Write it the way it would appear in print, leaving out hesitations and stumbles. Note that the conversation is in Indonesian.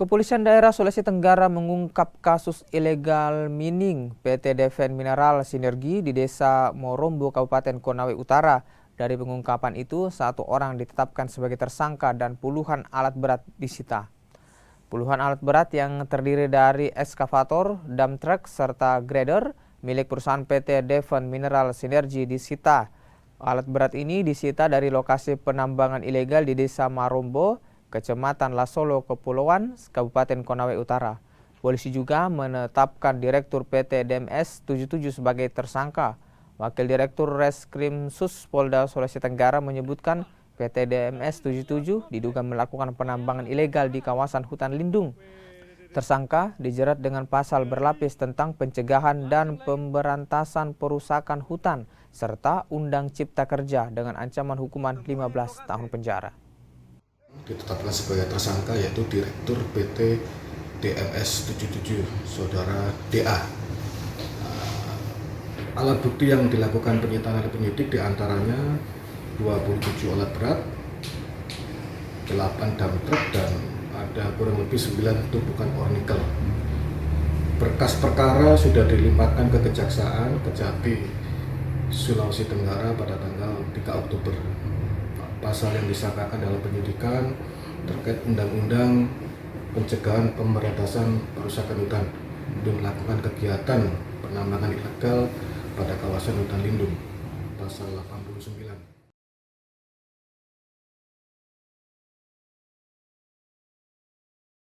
Kepolisian Daerah Sulawesi Tenggara mengungkap kasus illegal mining PT Deven Mineral Sinergi di Desa Morombo, Kabupaten Konawe Utara. Dari pengungkapan itu, 1 orang ditetapkan sebagai tersangka dan puluhan alat berat disita. Puluhan alat berat yang terdiri dari ekskavator, dump truck, serta grader milik perusahaan PT Deven Mineral Sinergi disita. Alat berat ini disita dari lokasi penambangan ilegal di Desa Morombo, Kecamatan Lasolo, Kepulauan, Kabupaten Konawe Utara. Polisi juga menetapkan Direktur PT DMS 77 sebagai tersangka. Wakil Direktur Reskrimsus Polda Sulawesi Tenggara menyebutkan PT DMS 77 diduga melakukan penambangan ilegal di kawasan hutan lindung. Tersangka dijerat dengan pasal berlapis tentang pencegahan dan pemberantasan perusakan hutan serta Undang Cipta Kerja dengan ancaman hukuman 15 tahun penjara. Ditetapkan sebagai tersangka yaitu Direktur PT DMS 77, Saudara DA. Alat bukti yang dilakukan penyitaan oleh penyidik diantaranya 27 alat berat, 8 dump truck, dan ada kurang lebih 9 tumpukan ore nikel. Berkas perkara sudah dilimpahkan ke Kejaksaan Kejati, Sulawesi Tenggara pada tanggal 3 Oktober. Pasal yang disangkakan dalam penyidikan terkait Undang-Undang Pencegahan Pemberantasan Perusakan Hutan untuk melakukan kegiatan penambangan ilegal pada kawasan hutan lindung. Pasal 80